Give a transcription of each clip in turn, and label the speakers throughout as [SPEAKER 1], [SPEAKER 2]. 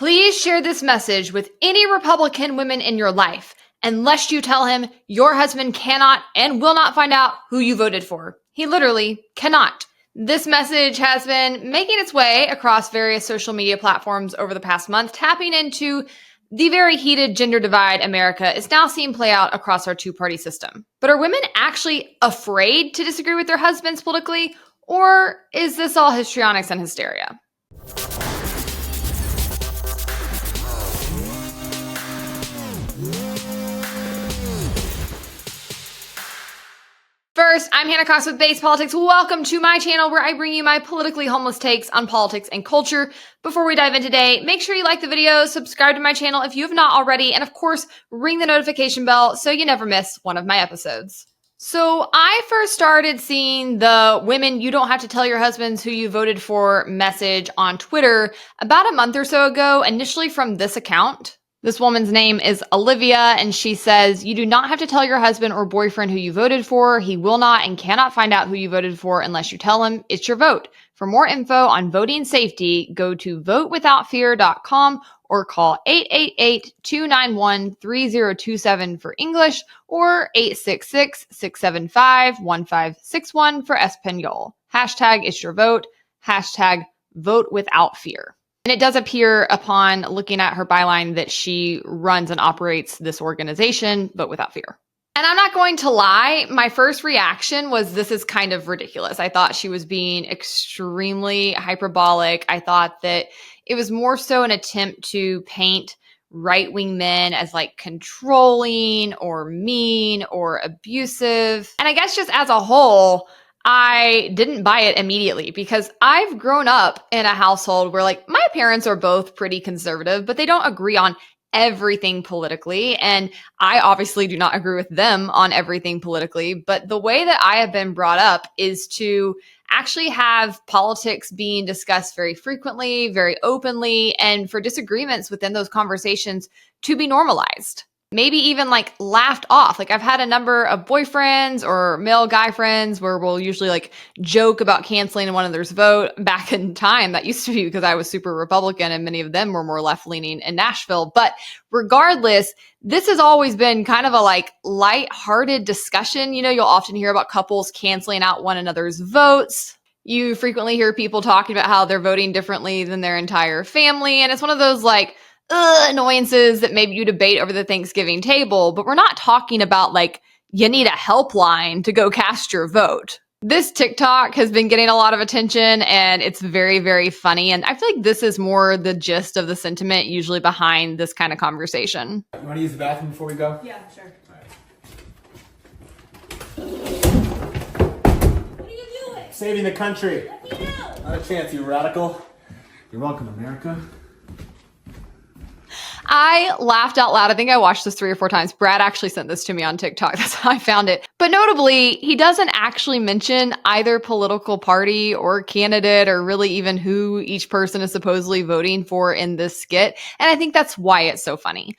[SPEAKER 1] Please share this message with any Republican women in your life, unless you tell him your husband cannot and will not find out who you voted for. He literally cannot. This message has been making its way across various social media platforms over the past month, tapping into the very heated gender divide America is now seeing play out across our two-party system. But are women actually afraid to disagree with their husbands politically, or is this all histrionics and hysteria? First, I'm Hannah Cox with Base Politics. Welcome to my channel where I bring you my politically homeless takes on politics and culture. Before we dive in today, make sure you like the video, subscribe to my channel if you have not already, and of course, ring the notification bell so you never miss one of my episodes. So I first started seeing the women you don't have to tell your husbands who you voted for message on Twitter about a month or so ago, initially from this account. This woman's name is Olivia, and she says, "You do not have to tell your husband or boyfriend who you voted for. He will not and cannot find out who you voted for unless you tell him it's your vote. For more info on voting safety, go to votewithoutfear.com or call 888-291-3027 for English or 866-675-1561 for Espanol. Hashtag it's your vote. Hashtag vote without fear." And it does appear upon looking at her byline that she runs and operates this organization, but without fear. And I'm not going to lie, my first reaction was this is kind of ridiculous. I thought she was being extremely hyperbolic. I thought that it was more so an attempt to paint right-wing men as like controlling or mean or abusive. And I guess just as a whole, I didn't buy it immediately because I've grown up in a household where like my parents are both pretty conservative, but they don't agree on everything politically. And I obviously do not agree with them on everything politically. But the way that I have been brought up is to actually have politics being discussed very frequently, very openly, and for disagreements within those conversations to be normalized. Maybe even like laughed off. Like I've had a number of boyfriends or male guy friends where we'll usually like joke about canceling one another's vote. Back in time, that used to be because I was super Republican and many of them were more left leaning in Nashville. But regardless, this has always been kind of a like lighthearted discussion. You know, you'll often hear about couples canceling out one another's votes. You frequently hear people talking about how they're voting differently than their entire family. And it's one of those like, annoyances that maybe you debate over the Thanksgiving table, but we're not talking about like you need a helpline to go cast your vote. This TikTok has been getting a lot of attention and it's very, very funny. And I feel like this is more the gist of the sentiment usually behind this kind of conversation.
[SPEAKER 2] You want to use the bathroom before we go?
[SPEAKER 3] Yeah, sure.
[SPEAKER 2] All right.
[SPEAKER 3] What are you doing?
[SPEAKER 2] Saving the country.
[SPEAKER 3] Let me know.
[SPEAKER 2] Not a chance, you radical. You're welcome, America.
[SPEAKER 1] I laughed out loud. I think I watched this 3 or 4 times. Brad actually sent this to me on TikTok. That's how I found it. But notably, he doesn't actually mention either political party or candidate or really even who each person is supposedly voting for in this skit. And I think that's why it's so funny.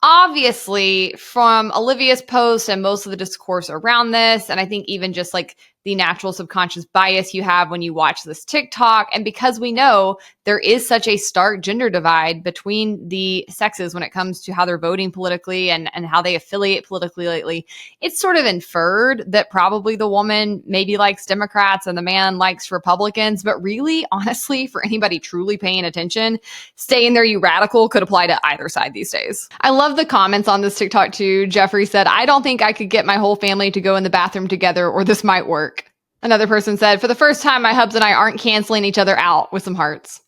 [SPEAKER 1] Obviously, from Olivia's post and most of the discourse around this, and I think even just like the natural subconscious bias you have when you watch this TikTok, and because we know there is such a stark gender divide between the sexes when it comes to how they're voting politically and how they affiliate politically lately, it's sort of inferred that probably the woman maybe likes Democrats and the man likes Republicans, but really, honestly, for anybody truly paying attention, staying there, you radical, could apply to either side these days. I love the comments on this TikTok too. Jeffrey said, "I don't think I could get my whole family to go in the bathroom together or this might work." Another person said, "For the first time, my hubs and I aren't canceling each other out," with some hearts.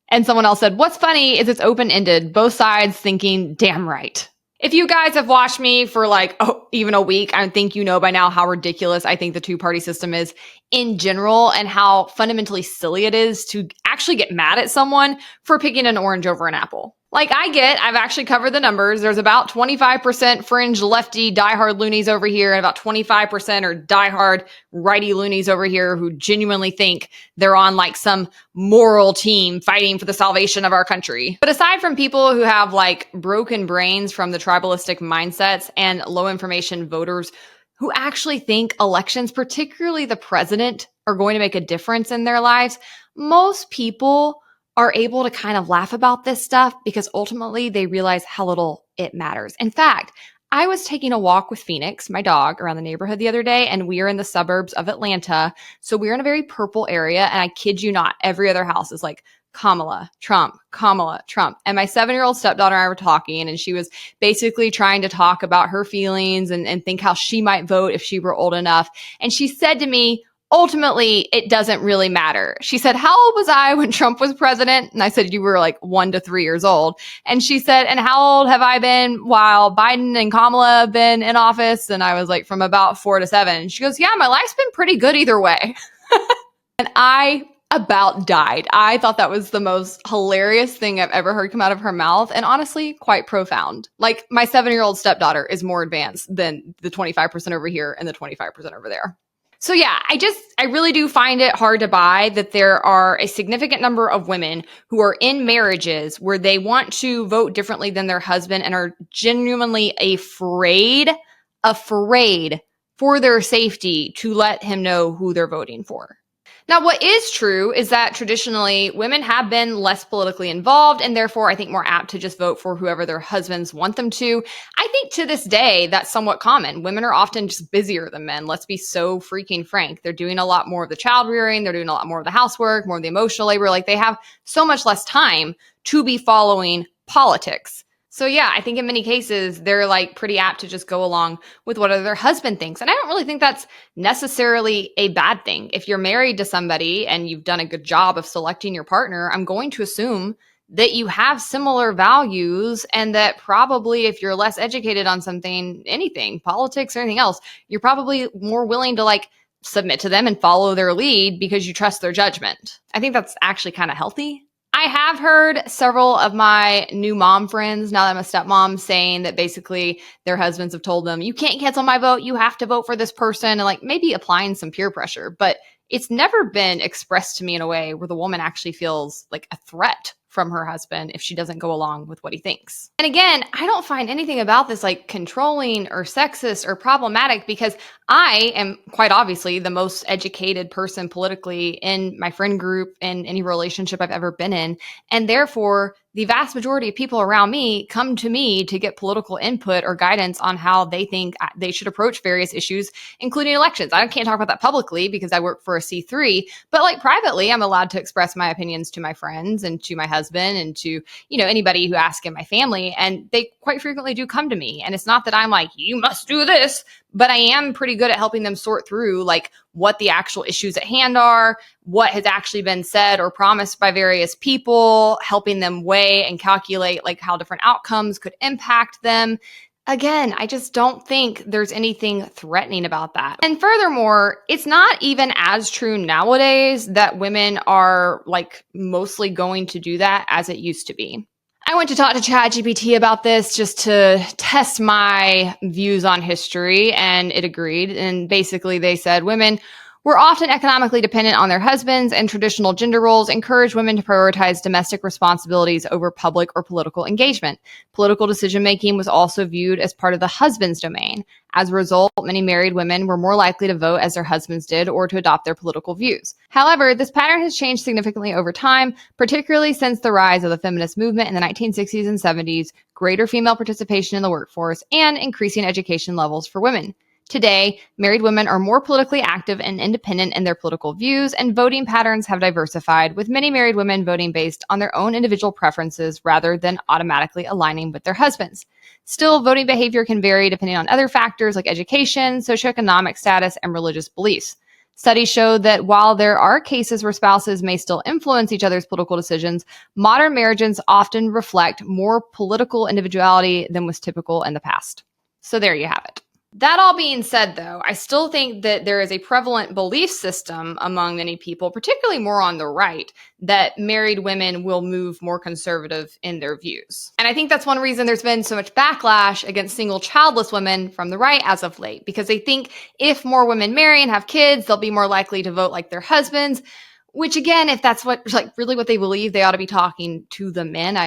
[SPEAKER 1] And someone else said, "What's funny is it's open-ended, both sides thinking, damn right." If you guys have watched me for like, even a week, I think you know by now how ridiculous I think the two-party system is in general and how fundamentally silly it is to actually get mad at someone for picking an orange over an apple. Like I've actually covered the numbers. There's about 25% fringe lefty diehard loonies over here and about 25% are diehard righty loonies over here who genuinely think they're on like some moral team fighting for the salvation of our country. But aside from people who have like broken brains from the tribalistic mindsets and low information voters who actually think elections, particularly the president, are going to make a difference in their lives, most people are able to kind of laugh about this stuff because ultimately they realize how little it matters. In fact, I was taking a walk with Phoenix, my dog, around the neighborhood the other day, and we are in the suburbs of Atlanta. So we're in a very purple area. And I kid you not, every other house is like Kamala, Trump, Kamala, Trump. And my 7-year-old stepdaughter and I were talking, and she was basically trying to talk about her feelings and think how she might vote if she were old enough. And she said to me, ultimately, it doesn't really matter. She said, how old was I when Trump was president? And I said, you were like 1 to 3 years old. And she said, and how old have I been while Biden and Kamala have been in office? And I was like, from about 4 to 7. And she goes, yeah, my life's been pretty good either way. And I about died. I thought that was the most hilarious thing I've ever heard come out of her mouth, and honestly, quite profound. Like, my 7-year-old stepdaughter is more advanced than the 25% over here and the 25% over there. So yeah, I really do find it hard to buy that there are a significant number of women who are in marriages where they want to vote differently than their husband and are genuinely afraid for their safety to let him know who they're voting for. Now, what is true is that traditionally women have been less politically involved and therefore I think more apt to just vote for whoever their husbands want them to. I think to this day, that's somewhat common. Women are often just busier than men. Let's be so freaking frank. They're doing a lot more of the child rearing. They're doing a lot more of the housework, more of the emotional labor. Like, they have so much less time to be following politics. So yeah, I think in many cases, they're like pretty apt to just go along with what their husband thinks. And I don't really think that's necessarily a bad thing. If you're married to somebody and you've done a good job of selecting your partner, I'm going to assume that you have similar values and that probably if you're less educated on something, anything, politics or anything else, you're probably more willing to like submit to them and follow their lead because you trust their judgment. I think that's actually kind of healthy. I have heard several of my new mom friends, now that I'm a stepmom, saying that basically their husbands have told them, you can't cancel my vote, you have to vote for this person, and like maybe applying some peer pressure. But it's never been expressed to me in a way where the woman actually feels like a threat from her husband if she doesn't go along with what he thinks. And again, I don't find anything about this like controlling or sexist or problematic because I am quite obviously the most educated person politically in my friend group and any relationship I've ever been in. And therefore, the vast majority of people around me come to me to get political input or guidance on how they think they should approach various issues, including elections. I can't talk about that publicly because I work for a C3, but like privately, I'm allowed to express my opinions to my friends and to my husband and to, anybody who asks in my family. And they quite frequently do come to me. And it's not that I'm like, you must do this, but I am pretty good at helping them sort through like what the actual issues at hand are, what has actually been said or promised by various people, helping them weigh and calculate like how different outcomes could impact them. Again, I just don't think there's anything threatening about that. And furthermore, it's not even as true nowadays that women are like mostly going to do that as it used to be. I went to talk to ChatGPT about this just to test my views on history, and it agreed. And basically they said women were often economically dependent on their husbands, and traditional gender roles encourage women to prioritize domestic responsibilities over public or political engagement. Political decision-making was also viewed as part of the husband's domain. As a result, many married women were more likely to vote as their husbands did or to adopt their political views. However, this pattern has changed significantly over time, particularly since the rise of the feminist movement in the 1960s and 70s, greater female participation in the workforce, and increasing education levels for women. Today, married women are more politically active and independent in their political views, and voting patterns have diversified, with many married women voting based on their own individual preferences rather than automatically aligning with their husbands. Still, voting behavior can vary depending on other factors like education, socioeconomic status, and religious beliefs. Studies show that while there are cases where spouses may still influence each other's political decisions, modern marriages often reflect more political individuality than was typical in the past. So there you have it. That all being said, though, I still think that there is a prevalent belief system among many people, particularly more on the right, that married women will move more conservative in their views. And I think that's one reason there's been so much backlash against single childless women from the right as of late, because they think if more women marry and have kids, they'll be more likely to vote like their husbands. Which again, if that's what really what they believe, they ought to be talking to the men.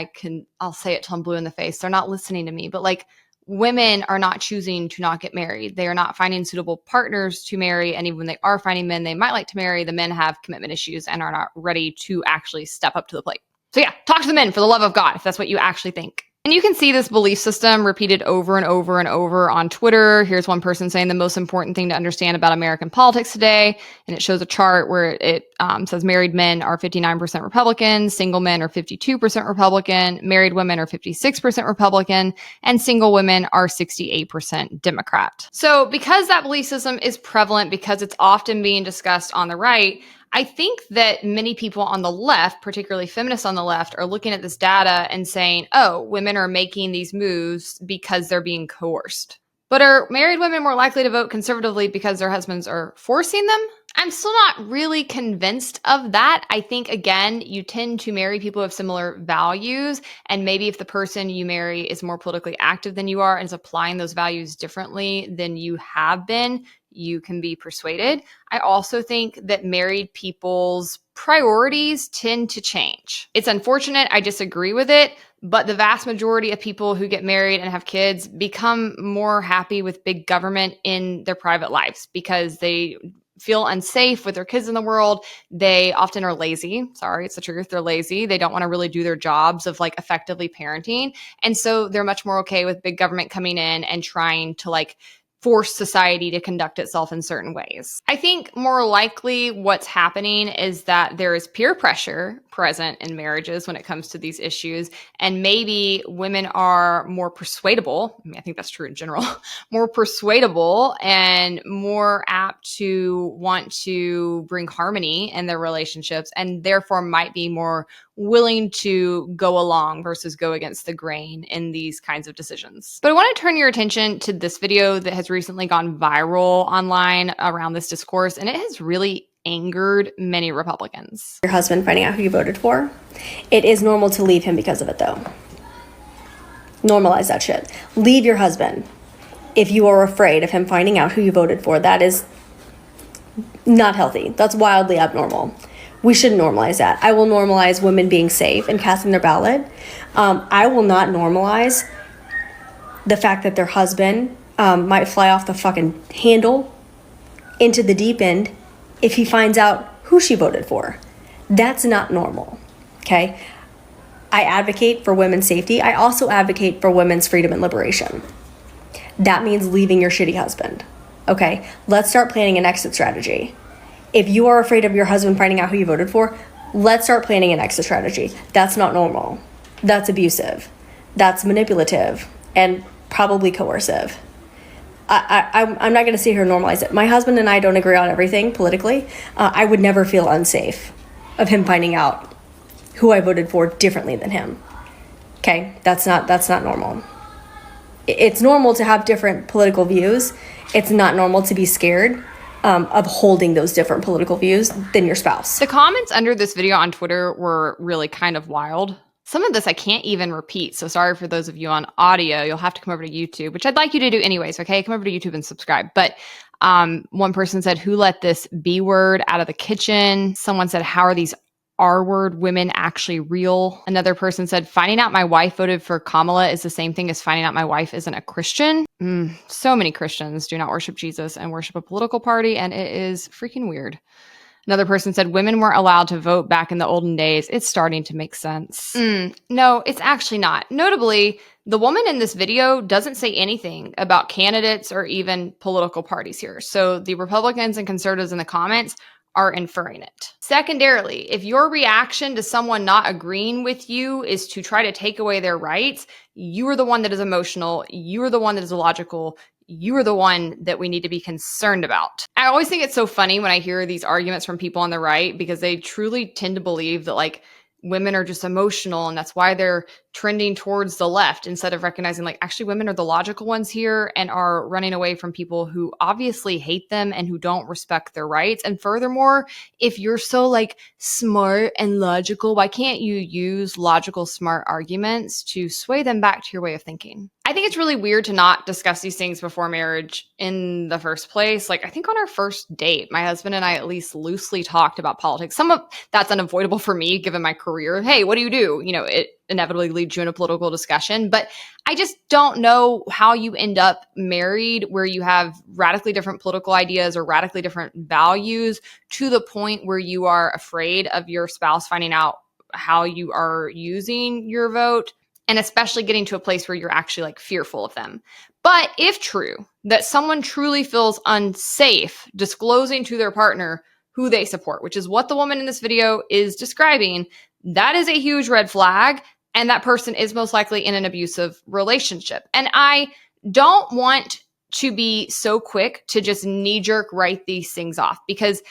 [SPEAKER 1] I'll say it till I'm blue in the face. They're not listening to me, but women are not choosing to not get married. They are not finding suitable partners to marry. And even when they are finding men they might like to marry, the men have commitment issues and are not ready to actually step up to the plate. So yeah, talk to the men for the love of God, if that's what you actually think. And you can see this belief system repeated over and over and over on Twitter. Here's one person saying the most important thing to understand about American politics today. And it shows a chart where it says married men are 59% Republican, single men are 52% Republican, married women are 56% Republican, and single women are 68% Democrat. So because that belief system is prevalent, because it's often being discussed on the right, I think that many people on the left, particularly feminists on the left, are looking at this data and saying, oh, women are making these moves because they're being coerced. But are married women more likely to vote conservatively because their husbands are forcing them? I'm still not really convinced of that. I think, again, you tend to marry people of similar values. And maybe if the person you marry is more politically active than you are and is applying those values differently than you have been, you can be persuaded. I also think that married people's priorities tend to change. It's unfortunate. I disagree with it. But the vast majority of people who get married and have kids become more happy with big government in their private lives because they feel unsafe with their kids in the world. They often are lazy. Sorry, it's the truth. They're lazy. They don't want to really do their jobs of like effectively parenting. And so they're much more okay with big government coming in and trying to like force society to conduct itself in certain ways. I think more likely what's happening is that there is peer pressure present in marriages when it comes to these issues. And maybe women are more persuadable. I mean, I think that's true in general, more persuadable and more apt to want to bring harmony in their relationships and therefore might be more willing to go along versus go against the grain in these kinds of decisions. But I want to turn your attention to this video that has recently gone viral online around this discourse, and it has really angered many Republicans.
[SPEAKER 4] Your husband finding out who you voted for. It is normal to leave him because of it, though. Normalize that shit. Leave your husband if you are afraid of him finding out who you voted for. That is not healthy. That's wildly abnormal. We shouldn't normalize that. I will normalize women being safe and casting their ballot. I will not normalize the fact that their husband might fly off the fucking handle into the deep end if he finds out who she voted for. That's not normal, okay? I advocate for women's safety. I also advocate for women's freedom and liberation. That means leaving your shitty husband, okay? Let's start planning an exit strategy. If you are afraid of your husband finding out who you voted for, let's start planning an exit strategy. That's not normal. That's abusive. That's manipulative and probably coercive. I'm not going to sit here and normalize it. My husband and I don't agree on everything politically. I would never feel unsafe of him finding out who I voted for differently than him. Okay, that's not normal. It's normal to have different political views. It's not normal to be scared of holding those different political views than your spouse.
[SPEAKER 1] The comments under this video on Twitter were really kind of wild. Some of this I can't even repeat, so sorry for those of you on audio. You'll have to come over to YouTube, which I'd like you to do anyways, okay? Come over to YouTube and subscribe. But one person said, who let this B word out of the kitchen? Someone said, how are these R-word women actually real? Another person said, finding out my wife voted for Kamala is the same thing as finding out my wife isn't a Christian. So many Christians do not worship Jesus and worship a political party, and it is freaking weird. Another person said, women weren't allowed to vote back in the olden days. It's starting to make sense. No, it's actually not. Notably, the woman in this video doesn't say anything about candidates or even political parties here. So the Republicans and conservatives in the comments are inferring it. Secondarily, if your reaction to someone not agreeing with you is to try to take away their rights, you are the one that is emotional. You are the one that is illogical. You are the one that we need to be concerned about. I always think it's so funny when I hear these arguments from people on the right because they truly tend to believe that like women are just emotional and that's why they're trending towards the left instead of recognizing like actually women are the logical ones here and are running away from people who obviously hate them and who don't respect their rights. And furthermore, if you're so like smart and logical, why can't you use logical, smart arguments to sway them back to your way of thinking? I think it's really weird to not discuss these things before marriage in the first place. Like, I think on our first date, my husband and I at least loosely talked about politics. Some of that's unavoidable for me, given my career. Hey, what do? You know, it inevitably leads you in a political discussion. But I just don't know how you end up married where you have radically different political ideas or radically different values to the point where you are afraid of your spouse finding out how you are using your vote, and especially getting to a place where you're actually like fearful of them. But if true that someone truly feels unsafe disclosing to their partner who they support, which is what the woman in this video is describing, that is a huge red flag. And that person is most likely in an abusive relationship. And I don't want to be so quick to just knee-jerk write these things off, because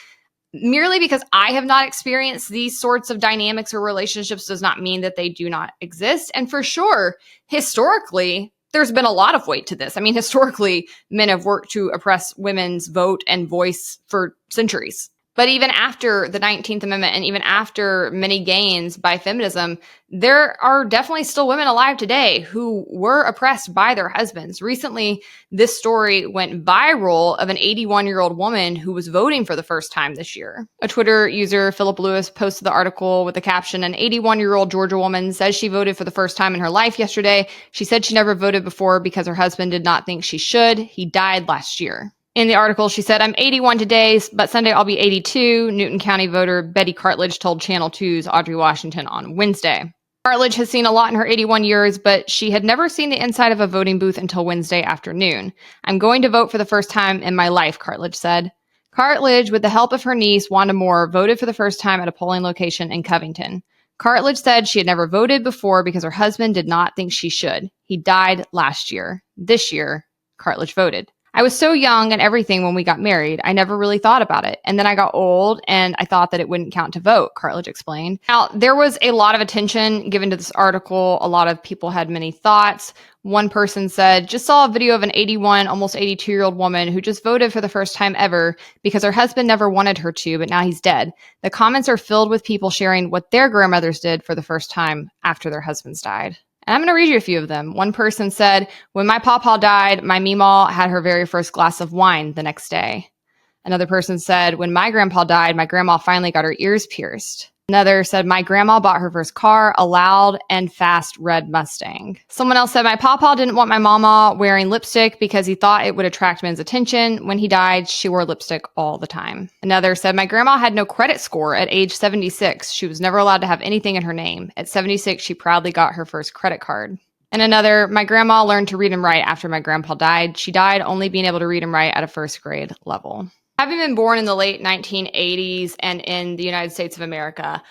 [SPEAKER 1] merely because I have not experienced these sorts of dynamics or relationships does not mean that they do not exist. And for sure, historically, there's been a lot of weight to this. I mean, historically, men have worked to oppress women's vote and voice for centuries. But even after the 19th Amendment and even after many gains by feminism, there are definitely still women alive today who were oppressed by their husbands. Recently, this story went viral of an 81-year-old woman who was voting for the first time this year. A Twitter user, Philip Lewis, posted the article with the caption, "An 81-year-old Georgia woman says she voted for the first time in her life yesterday. She said she never voted before because her husband did not think she should. He died last year." In the article, she said, "I'm 81 today, but Sunday I'll be 82, Newton County voter Betty Cartledge told Channel 2's Audrey Washington on Wednesday. Cartledge has seen a lot in her 81 years, but she had never seen the inside of a voting booth until Wednesday afternoon. I'm going to vote for the first time in my life," Cartledge said. Cartledge, with the help of her niece, Wanda Moore, voted for the first time at a polling location in Covington. Cartledge said she had never voted before because her husband did not think she should. He died last year. This year, Cartledge voted. "I was so young and everything when we got married. I never really thought about it. And then I got old and I thought that it wouldn't count to vote," Cartledge explained. Now, there was a lot of attention given to this article. A lot of people had many thoughts. One person said, "Just saw a video of an 81, almost 82-year-old woman who just voted for the first time ever because her husband never wanted her to, but now he's dead." The comments are filled with people sharing what their grandmothers did for the first time after their husbands died. And I'm going to read you a few of them. One person said, "When my pawpaw died, my meemaw had her very first glass of wine the next day." Another person said, "When my grandpa died, my grandma finally got her ears pierced." Another said, "My grandma bought her first car, a loud and fast red Mustang." Someone else said, "My pawpaw didn't want my mama wearing lipstick because he thought it would attract men's attention. When he died, she wore lipstick all the time." Another said, "My grandma had no credit score at age 76. She was never allowed to have anything in her name. At 76, she proudly got her first credit card." And another, "My grandma learned to read and write after my grandpa died. She died only being able to read and write at a first grade level." Having been born in the late 1980s and in the United States of America,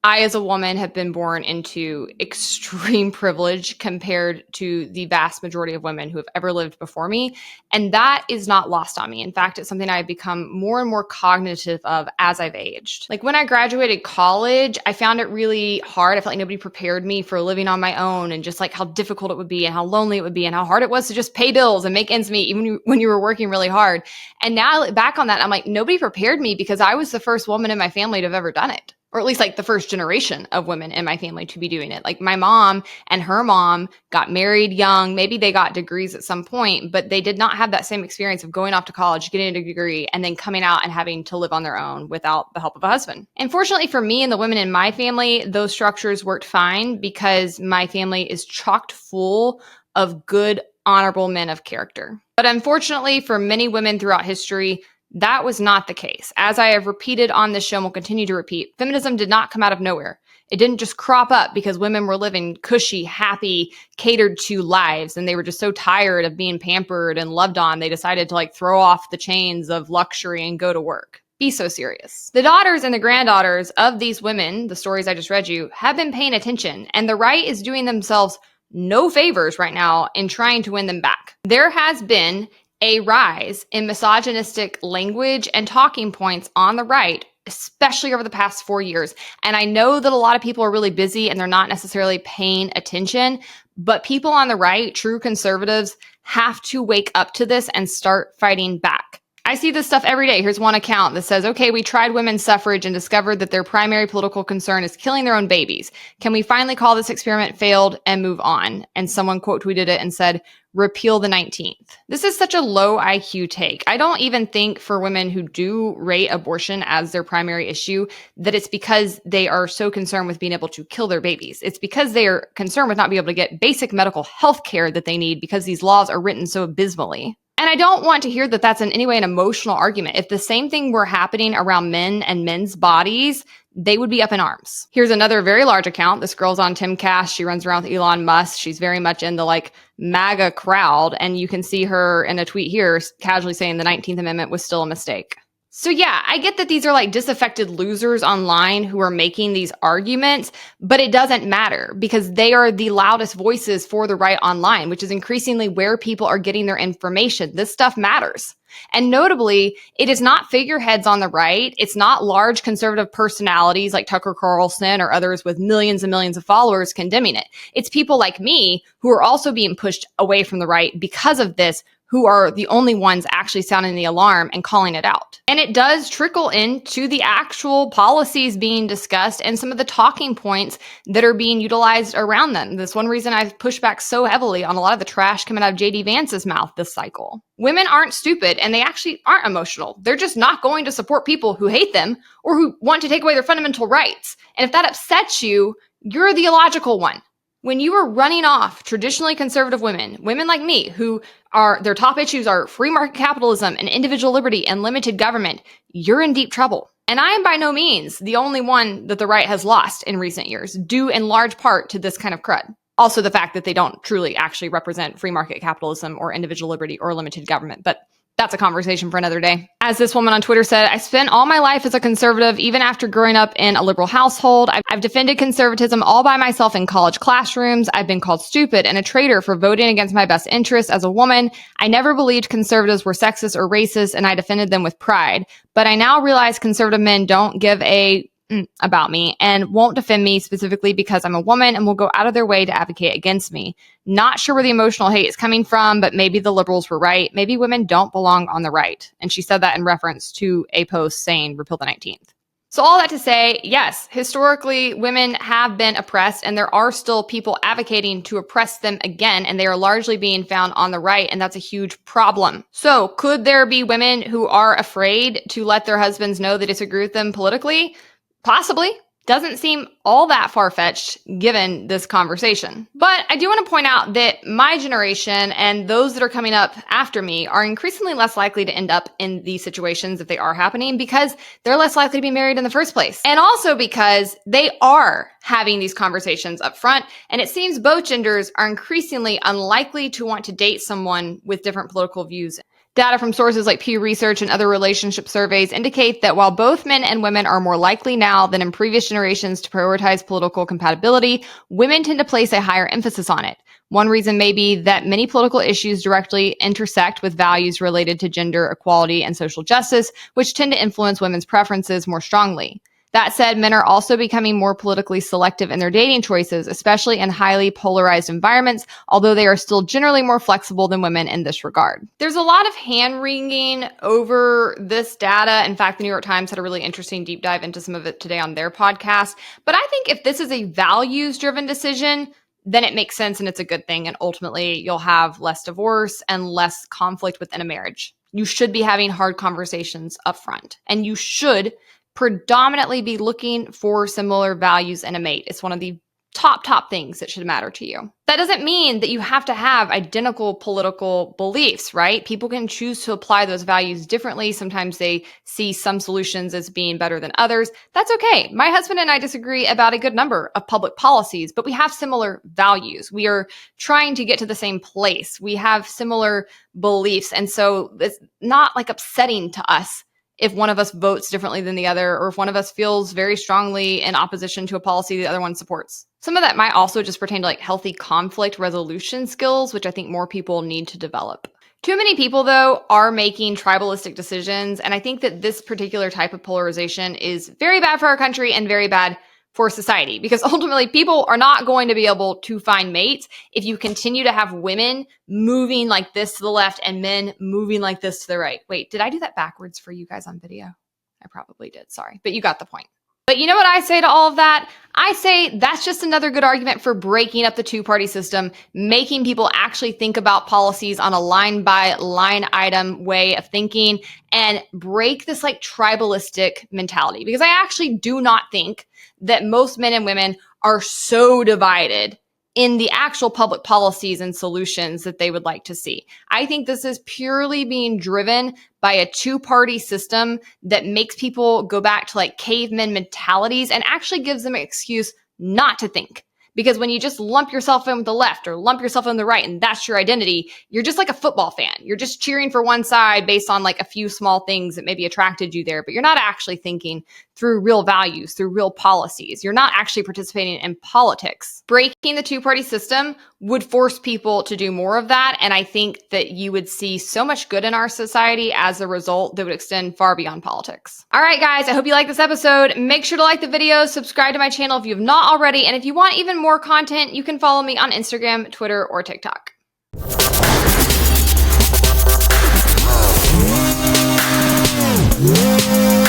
[SPEAKER 1] I, as a woman, have been born into extreme privilege compared to the vast majority of women who have ever lived before me. And that is not lost on me. In fact, it's something I've become more and more cognitive of as I've aged. Like when I graduated college, I found it really hard. I felt like nobody prepared me for living on my own, and just like how difficult it would be and how lonely it would be and how hard it was to just pay bills and make ends meet even when you were working really hard. And now I look back on that, I'm like, nobody prepared me because I was the first woman in my family to have ever done it. Or at least like the first generation of women in my family to be doing it. Like my mom and her mom got married young. Maybe they got degrees at some point, but they did not have that same experience of going off to college, getting a degree, and then coming out and having to live on their own without the help of a husband. And fortunately for me and the women in my family, those structures worked fine because my family is chocked full of good, honorable men of character. But unfortunately for many women throughout history, that was not the case. As I have repeated on this show and will continue to repeat, feminism did not come out of nowhere. It didn't just crop up because women were living cushy, happy, catered to lives, and they were just so tired of being pampered and loved on, they decided to like throw off the chains of luxury and go to work. Be so serious. The daughters and the granddaughters of these women, the stories I just read you, have been paying attention, and the right is doing themselves no favors right now in trying to win them back. There has been a rise in misogynistic language and talking points on the right, especially over the past 4 years. And I know that a lot of people are really busy and they're not necessarily paying attention, but people on the right, true conservatives, have to wake up to this and start fighting back. I see this stuff every day. Here's one account that says, "Okay, we tried women's suffrage and discovered that their primary political concern is killing their own babies. Can we finally call this experiment failed and move on?" And someone quote tweeted it and said, "Repeal the 19th. This is such a low IQ take. I don't even think for women who do rate abortion as their primary issue that it's because they are so concerned with being able to kill their babies. It's because they are concerned with not being able to get basic medical health care that they need because these laws are written so abysmally. And I don't want to hear that that's in any way an emotional argument. If the same thing were happening around men and men's bodies, they would be up in arms. Here's another very large account. This girl's on Timcast. She runs around with Elon Musk. She's very much in the like MAGA crowd. And you can see her in a tweet here casually saying the 19th Amendment was still a mistake. So yeah, I get that these are like disaffected losers online who are making these arguments, but it doesn't matter because they are the loudest voices for the right online, which is increasingly where people are getting their information. This stuff matters. And notably, it is not figureheads on the right. It's not large conservative personalities like Tucker Carlson or others with millions and millions of followers condemning it. It's people like me who are also being pushed away from the right because of this, who are the only ones actually sounding the alarm and calling it out. And it does trickle into the actual policies being discussed and some of the talking points that are being utilized around them. That's one reason I've pushed back so heavily on a lot of the trash coming out of JD Vance's mouth this cycle. Women aren't stupid and they actually aren't emotional. They're just not going to support people who hate them or who want to take away their fundamental rights. And if that upsets you, you're the illogical one. When you are running off traditionally conservative women, women like me, who are their top issues are free market capitalism and individual liberty and limited government, you're in deep trouble. And I am by no means the only one that the right has lost in recent years, due in large part to this kind of crud. Also the fact that they don't truly actually represent free market capitalism or individual liberty or limited government. But that's a conversation for another day. As this woman on Twitter said, I spent all my life as a conservative, even after growing up in a liberal household. I've defended conservatism all by myself in college classrooms. I've been called stupid and a traitor for voting against my best interests as a woman. I never believed conservatives were sexist or racist, and I defended them with pride. But I now realize conservative men don't give a about me and won't defend me specifically because I'm a woman and will go out of their way to advocate against me. Not sure where the emotional hate is coming from, but maybe the liberals were right. Maybe women don't belong on the right. And she said that in reference to a post saying repeal the 19th. So all that to say, yes, historically, women have been oppressed and there are still people advocating to oppress them again, and they are largely being found on the right, and that's a huge problem. So could there be women who are afraid to let their husbands know they disagree with them politically? Possibly. Doesn't seem all that far-fetched given this conversation. But I do want to point out that my generation and those that are coming up after me are increasingly less likely to end up in these situations if they are happening because they're less likely to be married in the first place. And also because they are having these conversations up front, and it seems both genders are increasingly unlikely to want to date someone with different political views. Data from sources like Pew Research and other relationship surveys indicate that while both men and women are more likely now than in previous generations to prioritize political compatibility, women tend to place a higher emphasis on it. One reason may be that many political issues directly intersect with values related to gender equality and social justice, which tend to influence women's preferences more strongly. That said, men are also becoming more politically selective in their dating choices, especially in highly polarized environments, although they are still generally more flexible than women in this regard. There's a lot of hand-wringing over this data. In fact, the New York Times had a really interesting deep dive into some of it today on their podcast. But I think if this is a values-driven decision, then it makes sense and it's a good thing. And ultimately, you'll have less divorce and less conflict within a marriage. You should be having hard conversations up front, and you should predominantly be looking for similar values in a mate. It's one of the top things that should matter to you. That doesn't mean that you have to have identical political beliefs, right? People can choose to apply those values differently. Sometimes they see some solutions as being better than others. That's okay. My husband and I disagree about a good number of public policies, but we have similar values. We are trying to get to the same place. We have similar beliefs. And so it's not like upsetting to us if one of us votes differently than the other, or if one of us feels very strongly in opposition to a policy the other one supports. Some of that might also just pertain to like healthy conflict resolution skills, which I think more people need to develop. Too many people, though, are making tribalistic decisions, and I think that this particular type of polarization is very bad for our country and very bad for society, because ultimately people are not going to be able to find mates if you continue to have women moving like this to the left and men moving like this to the right. Wait, did I do that backwards for you guys on video? I probably did. Sorry, but you got the point. But you know what I say to all of that? I say that's just another good argument for breaking up the two-party system, making people actually think about policies on a line-by-line item way of thinking, and break this like tribalistic mentality. Because I actually do not think that most men and women are so divided in the actual public policies and solutions that they would like to see. I think this is purely being driven by a two-party system that makes people go back to like caveman mentalities and actually gives them an excuse not to think. Because when you just lump yourself in with the left or lump yourself in with the right and that's your identity, you're just like a football fan. You're just cheering for one side based on like a few small things that maybe attracted you there, but you're not actually thinking through real values, through real policies. You're not actually participating in politics. Breaking the two-party system would force people to do more of that. And I think that you would see so much good in our society as a result that would extend far beyond politics. All right, guys, I hope you like this episode. Make sure to like the video, subscribe to my channel if you have not already. And if you want even more content, you can follow me on Instagram, Twitter, or TikTok.
[SPEAKER 5] Yeah.